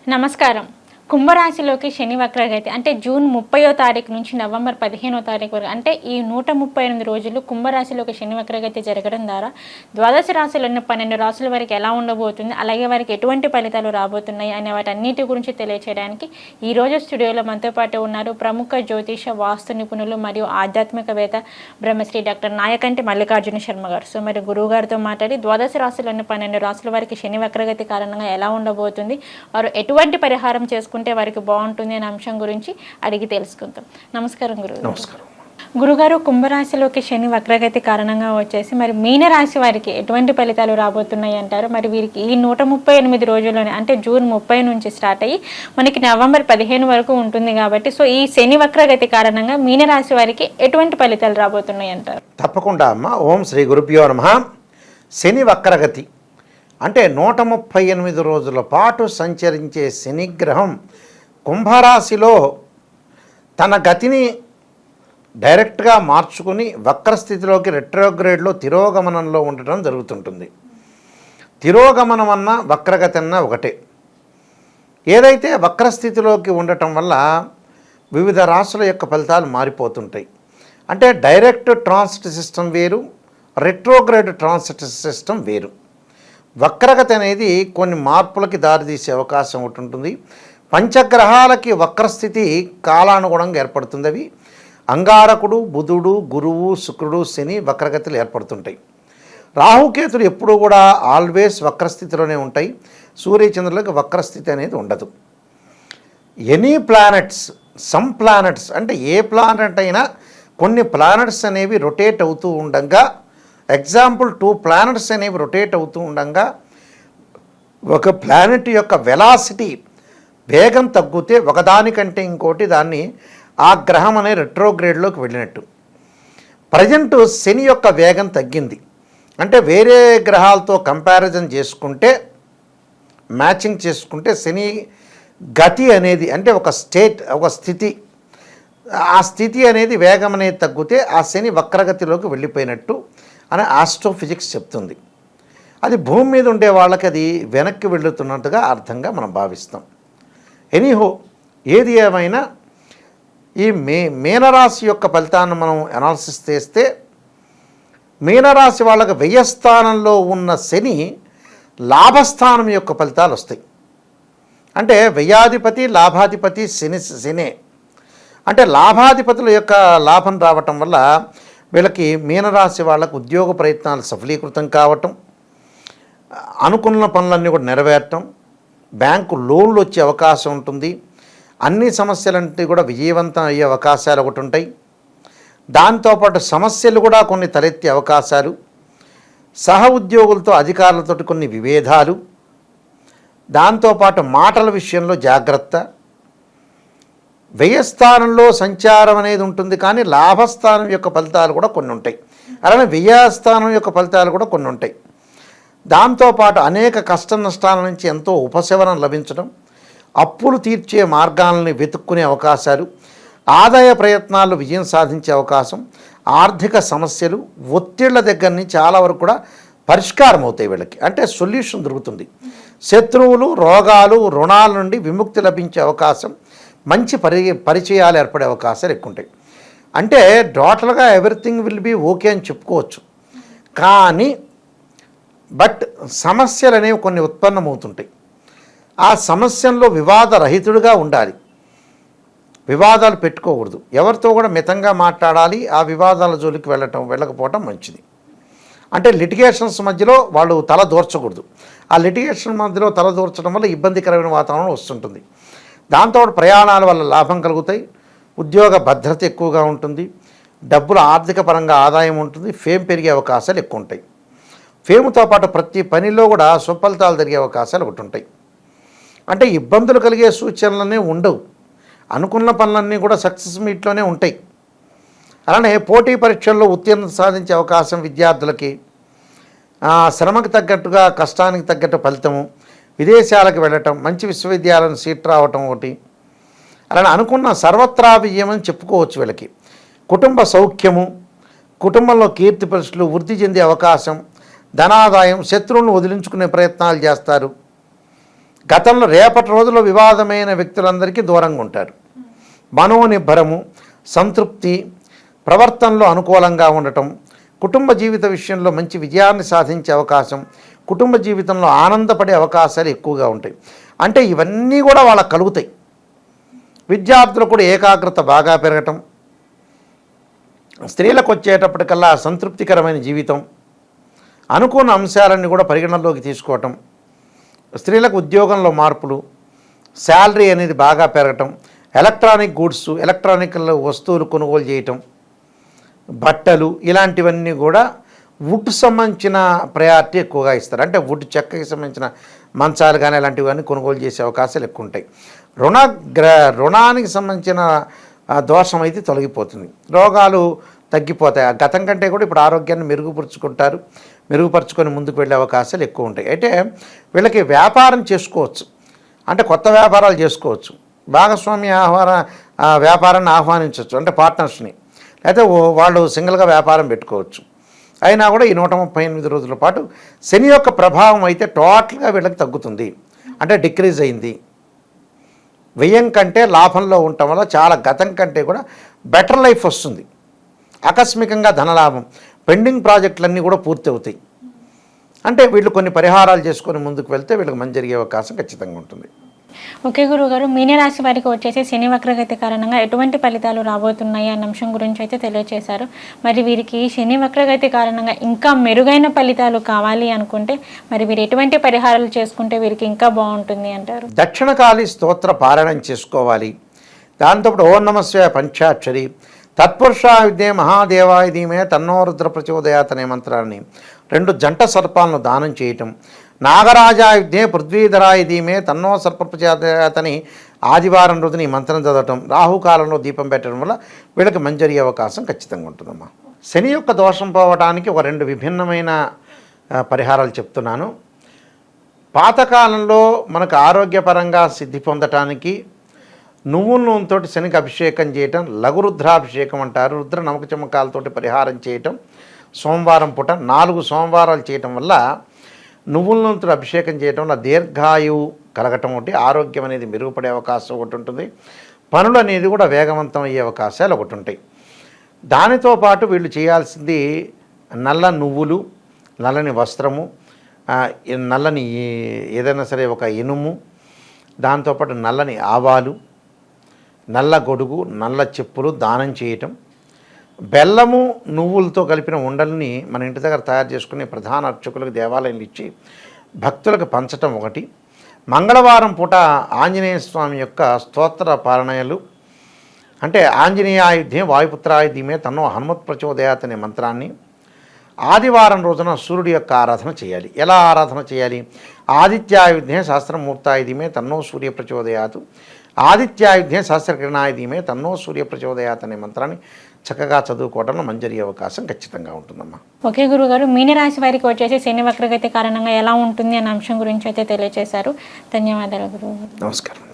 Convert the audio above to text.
నమస్కారం. కుంభరాశిలోకి శని వక్రగతి అంటే జూన్ 30వ తారీఖు నుంచి నవంబర్ 15వ తారీఖు వరకు అంటే ఈ 138 రోజులు కుంభరాశిలోకి శని వక్రగతి జరగడం ద్వారా ద్వాదశ రాశులను 12 రాశుల వరకు ఎలా ఉండబోతుంది, అలాగే వారికి ఎటువంటి ఫలితాలు రాబోతున్నాయి అనే వాటన్నిటి గురించి తెలియచేయడానికి ఈరోజు స్టూడియోలో మనతో పాటు ఉన్నారు ప్రముఖ జ్యోతిష వాస్తు నిపుణులు మరియు ఆధ్యాత్మికవేత్త బ్రహ్మశ్రీ డాక్టర్ నాయకంటి మల్లికార్జున శర్మ గారు. సో మరి గురువు గారితో మాట్లాడి ద్వాదశ రాశులను 12 రాశుల వారికి శని వక్రగతి కారణంగా ఎలా ఉండబోతుంది, వారు ఎటువంటి పరిహారం చేసుకుంటే వారికి బాగుంటుంది అనే అంశం గురించి అడిగి తెలుసుకుందాం. నమస్కారం గురువు. నమస్కారం. గురుగారు, కుంభరాశిలోకి శని వక్రగతి కారణంగా వచ్చేసి మరి మీనరాశి వారికి ఎటువంటి ఫలితాలు రాబోతున్నాయి అంటారు? మరి వీరికి ఈ 138 రోజుల్లోనే అంటే జూన్ 30 నుంచి స్టార్ట్ అయ్యి మనకి నవంబర్ 15 వరకు ఉంటుంది కాబట్టి సో ఈ శని వక్రగతి కారణంగా మీనరాశి వారికి ఎటువంటి ఫలితాలు రాబోతున్నాయి అంటారు? తప్పకుండా అమ్మ. ఓం శ్రీ గురుభ్యో నమః. శని వక్రగతి అంటే 138 రోజుల పాటు సంచరించే శనిగ్రహం కుంభరాశిలో తన గతిని డైరెక్ట్గా మార్చుకుని వక్రస్థితిలోకి రెట్రోగ్రేడ్లో తిరోగమనంలో ఉండటం జరుగుతుంటుంది. తిరోగమనం అన్న వక్రగతి అన్న ఒకటే. ఏదైతే వక్రస్థితిలోకి ఉండటం వల్ల వివిధ రాశుల యొక్క ఫలితాలు మారిపోతుంటాయి. అంటే డైరెక్ట్ ట్రాన్సిట్ సిస్టమ్ వేరు, రెట్రోగ్రేడ్ ట్రాన్సిట్ సిస్టమ్ వేరు. వక్రగతి అనేది కొన్ని మార్పులకి దారితీసే అవకాశం ఒకటి ఉంటుంది. పంచగ్రహాలకి వక్రస్థితి కాలానుగుణంగా ఏర్పడుతుంది. అవి అంగారకుడు, బుధుడు, గురువు, శుక్రుడు, శని వక్రగతులు ఏర్పడుతుంటాయి. రాహుకేతులు ఎప్పుడూ కూడా ఆల్వేస్ వక్రస్థితిలోనే ఉంటాయి. సూర్యచంద్రులకు వక్రస్థితి అనేది ఉండదు. ఎనీ ప్లానెట్స్, సమ్ ప్లానెట్స్ అంటే ఏ ప్లానెట్ అయినా కొన్ని ప్లానెట్స్ అనేవి రొటేట్ అవుతూ ఉండగా, ఎగ్జాంపుల్ 2 ప్లానెట్స్ అనేవి రొటేట్ అవుతూ ఉండగా ఒక ప్లానెట్ యొక్క వెలాసిటీ వేగం తగ్గితే ఒకదానికంటే ఇంకోటి దాన్ని ఆ గ్రహం అనే రెట్రోగ్రేడ్లోకి వెళ్ళినట్టు. ప్రజెంట్ శని యొక్క వేగం తగ్గింది. అంటే వేరే గ్రహాలతో కంపారిజన్ చేసుకుంటే, మ్యాచింగ్ చేసుకుంటే శని గతి అనేది అంటే ఒక స్టేట్, ఒక స్థితి, ఆ స్థితి అనేది వేగం అనేది తగ్గితే ఆ శని వక్రగతిలోకి వెళ్ళిపోయినట్టు అని ఆస్ట్రోఫిజిక్స్ చెప్తుంది. అది భూమి మీద ఉండే వాళ్ళకి అది వెనక్కి వెళుతున్నట్టుగా అర్థంగా మనం భావిస్తాం. ఎనీహో, ఏది ఏమైనా ఈ మీనరాశి యొక్క ఫలితాన్ని మనం అనాలిసిస్ చేస్తే మీనరాశి వాళ్ళకి వ్యయస్థానంలో ఉన్న శని లాభస్థానం యొక్క ఫలితాలు వస్తాయి. అంటే వ్యయాధిపతి, లాభాధిపతి శనే. అంటే లాభాధిపతుల యొక్క లాభం రావటం వల్ల వీళ్ళకి మీనరాశి వాళ్ళకు ఉద్యోగ ప్రయత్నాలు సఫలీకృతం కావటం, అనుకున్న పనులన్నీ కూడా నెరవేరటం, బ్యాంకు లోన్లు వచ్చే అవకాశం ఉంటుంది, అన్ని సమస్యలంటే కూడా విజయవంతం అయ్యే అవకాశాలు ఒకటి ఉంటాయి. దాంతోపాటు సమస్యలు కూడా కొన్ని తలెత్తే అవకాశాలు, సహ ఉద్యోగులతో అధికారులతో కొన్ని విభేదాలు, దాంతోపాటు మాటల విషయంలో జాగ్రత్త. వ్యయస్థానంలో సంచారం అనేది ఉంటుంది, కానీ లాభస్థానం యొక్క ఫలితాలు కూడా కొన్ని ఉంటాయి. అలానే వ్యయస్థానం యొక్క ఫలితాలు కూడా కొన్ని ఉంటాయి. దాంతోపాటు అనేక కష్ట నష్టాల నుంచి ఎంతో ఉపశమనం లభించడం, అప్పులు తీర్చే మార్గాలని వెతుక్కునే అవకాశాలు, ఆదాయ ప్రయత్నాల్లో విజయం సాధించే అవకాశం, ఆర్థిక సమస్యలు, ఒత్తిళ్ల దగ్గర నుంచి చాలా వరకు కూడా పరిష్కారం అవుతాయి వీళ్ళకి. అంటే సొల్యూషన్ దొరుకుతుంది. శత్రువులు, రోగాలు, రుణాల నుండి విముక్తి లభించే అవకాశం, మంచి పరిచయాలు ఏర్పడే అవకాశాలు ఎక్కువ ఉంటాయి. అంటే టోటల్గా ఎవ్రీథింగ్ విల్ బీ ఓకే అని చెప్పుకోవచ్చు. కానీ బట్ సమస్యలు అనేవి కొన్ని ఉత్పన్నమవుతుంటాయి. ఆ సమస్యల్లో వివాదరహితుడిగా ఉండాలి. వివాదాలు పెట్టుకోకూడదు. ఎవరితో కూడా మితంగా మాట్లాడాలి. ఆ వివాదాల జోలికి వెళ్ళకపోవటం మంచిది. అంటే లిటిగేషన్స్ మధ్యలో వాళ్ళు తల దూర్చకూడదు. ఆ లిటిగేషన్ మధ్యలో తల దూర్చడం వల్ల ఇబ్బందికరమైన వాతావరణం వస్తుంటుంది. దాంతో ప్రయాణాల వల్ల లాభం కలుగుతాయి, ఉద్యోగ భద్రత ఎక్కువగా ఉంటుంది, డబ్బులు ఆర్థిక పరంగా ఆదాయం ఉంటుంది, ఫేమ్ పెరిగే అవకాశాలు ఎక్కువ ఉంటాయి. ఫేమ్తో పాటు ప్రతి పనిలో కూడా సుఫలితాలు జరిగే అవకాశాలు ఒకటి ఉంటాయి. అంటే ఇబ్బందులు కలిగే సూచనలనే ఉండవు. అనుకున్న పనులన్నీ కూడా సక్సెస్ మీట్లోనే ఉంటాయి. అలానే పోటీ పరీక్షల్లో ఉత్తీర్ణత సాధించే అవకాశం విద్యార్థులకి, శ్రమకు తగ్గట్టుగా కష్టానికి తగ్గట్టు ఫలితము, విదేశాలకు వెళ్ళటం, మంచి విశ్వవిద్యాలయం సీట్ రావటం ఒకటి. అలానే అనుకున్న సర్వత్రా విజయం అని చెప్పుకోవచ్చు వీళ్ళకి. కుటుంబ సౌఖ్యము, కుటుంబంలో కీర్తి ప్రతిష్టలు వృద్ధి చెందే అవకాశం, ధనాదాయం, శత్రువులను వదిలించుకునే ప్రయత్నాలు చేస్తారు. గతంలో రేపటి రోజుల్లో వివాదమైన వ్యక్తులందరికీ దూరంగా ఉంటారు. మనోనిబ్బరము, సంతృప్తి, ప్రవర్తనలో అనుకూలంగా ఉండటం, కుటుంబ జీవిత విషయంలో మంచి విజయాన్ని సాధించే అవకాశం, కుటుంబ జీవితంలో ఆనందపడే అవకాశాలు ఎక్కువగా ఉంటాయి. అంటే ఇవన్నీ కూడా వాళ్ళకు కలుగుతాయి. విద్యార్థులు కూడా ఏకాగ్రత బాగా పెరగటం, స్త్రీలకు వచ్చేటప్పటికల్లా సంతృప్తికరమైన జీవితం, అనుకున్న అంశాలన్నీ కూడా పరిగణనలోకి తీసుకోవటం, స్త్రీలకు ఉద్యోగంలో మార్పులు, శాలరీ అనేది బాగా పెరగటం, ఎలక్ట్రానిక్ గూడ్స్, ఎలక్ట్రానిక్ వస్తువులు కొనుగోలు చేయటం, బట్టలు, ఇలాంటివన్నీ కూడా వుడ్ సంబంధించిన ప్రయారిటీ ఎక్కువగా ఇస్తారు. అంటే వుడ్ చెక్కకి సంబంధించిన మంచాలు కానీ అలాంటివన్నీ కొనుగోలు చేసే అవకాశాలు ఎక్కువ ఉంటాయి. రుణానికి సంబంధించిన దోషం అయితే తొలగిపోతుంది, రోగాలు తగ్గిపోతాయి. ఆ గతం కంటే కూడా ఇప్పుడు ఆరోగ్యాన్ని మెరుగుపరుచుకొని ముందుకు వెళ్ళే అవకాశాలు ఎక్కువ ఉంటాయి. అయితే వీళ్ళకి వ్యాపారం చేసుకోవచ్చు, అంటే కొత్త వ్యాపారాలు చేసుకోవచ్చు, భాగస్వామి వ్యాపారాన్ని ఆహ్వానించవచ్చు, అంటే పార్ట్నర్స్ని, అయితే వాళ్ళు సింగిల్గా వ్యాపారం పెట్టుకోవచ్చు. అయినా కూడా ఈ 138 రోజుల పాటు శని యొక్క ప్రభావం అయితే టోటల్గా వీళ్ళకి తగ్గుతుంది, అంటే డిక్రీజ్ అయింది. వ్యయం కంటే లాభంలో ఉండటం వల్ల చాలా గతం కంటే కూడా బెటర్ లైఫ్ వస్తుంది. ఆకస్మికంగా ధనలాభం, పెండింగ్ ప్రాజెక్టులన్నీ కూడా పూర్తి అవుతాయి. అంటే వీళ్ళు కొన్ని పరిహారాలు చేసుకొని ముందుకు వెళ్తే వీళ్ళకి మంచి జరిగే అవకాశం ఖచ్చితంగా ఉంటుంది. ఓకే గురువుగారు, మీనరాశి వారికి వచ్చేసి శని వక్రగతి కారణంగా ఎటువంటి ఫలితాలు రాబోతున్నాయి అన్న అంశం గురించి అయితే తెలియజేశారు. మరి వీరికి శని వక్రగతి కారణంగా ఇంకా మెరుగైన ఫలితాలు కావాలి అనుకుంటే మరి వీరు ఎటువంటి పరిహారాలు చేసుకుంటే వీరికి ఇంకా బాగుంటుంది అంటారు? దక్షిణకాళి స్తోత్ర పారాయణం చేసుకోవాలి. దాంతోపాటు ఓం నమః పంచాక్షరి, తత్పురుషా విద్యే మహాదేవాయ ధీమే తన్నో రుద్ర ప్రచోదయాత్ అనే మంత్రాన్ని 2 జంట సర్పాలను దానం చేయటం, నాగరాజాయ విద్యే పృథ్వీధరాయ ధీమే తన్నో సర్ప ప్రచోదయాత్ అని ఆదివారం రోజున ఈ మంత్రం చదవటం, రాహుకాలంలో దీపం పెట్టడం వల్ల వీళ్ళకి మంచి జరిగే అవకాశం ఖచ్చితంగా ఉంటుందమ్మా. శని యొక్క దోషం పోవడానికి ఒక 2 విభిన్నమైన పరిహారాలు చెప్తున్నాను. పాతకాలంలో మనకు ఆరోగ్యపరంగా సిద్ధి పొందటానికి నువ్వుల నూనెతో శనికి అభిషేకం చేయటం, లఘురుద్రాభిషేకం అంటారు. రుద్ర నమక చమకాలతోటి పరిహారం చేయటం, సోమవారం పూట 4 సోమవారాలు చేయటం వల్ల నువ్వుల నూనెతో అభిషేకం చేయటం వల్ల దీర్ఘాయువు కలగటం ఒకటి, ఆరోగ్యం అనేది మెరుగుపడే అవకాశం ఒకటి ఉంటుంది, పనులు అనేది కూడా వేగవంతం అయ్యే అవకాశాలు ఒకటి ఉంటాయి. దానితో పాటు వీళ్ళు చేయాల్సింది నల్ల నువ్వులు, నల్లని వస్త్రము, నల్లని ఏదైనా సరే ఒక ఇనుము, దాంతోపాటు నల్లని ఆవాలు, నల్ల గొడుగు, నల్ల చెప్పులు దానం చేయటం, బెల్లము నువ్వులతో కలిపిన ఉండల్ని మన ఇంటి దగ్గర తయారు చేసుకుని ప్రధాన అర్చకులకు దేవాలయంలో ఇచ్చి భక్తులకు పంచటం ఒకటి. మంగళవారం పూట ఆంజనేయ స్వామి యొక్క స్తోత్ర పారాయణలు, అంటే ఆంజనేయాయుధ్యం వాయుపుత్రాయుధ్యమే తన్నో హనుమత్ ప్రచోదయాత్ అనే మంత్రాన్ని ఆదివారం రోజున సూర్యుడి యొక్క ఆరాధన చేయాలి. ఎలా ఆరాధన చేయాలి? ఆదిత్యాయుధ్యం శాస్త్రమూర్తాయుధ్యమే తన్నో సూర్య ప్రచోదయాత్, ఆదిత్యాయుధ్యం శాస్త్రకిరణాయుధ్యమే తన్నో సూర్య ప్రచోదయాత్ అనే మంత్రాన్ని చక్కగా చదువుకోవడంలో మంచి జరిగే అవకాశం ఖచ్చితంగా ఉంటుందమ్మా. ఓకే గురుగారు, మీనరాశి వారికి వచ్చేసి శని వక్రగతి కారణంగా ఎలా ఉంటుంది అనే అంశం గురించి అయితే తెలియజేశారు. ధన్యవాదాలు గురువు. నమస్కారం.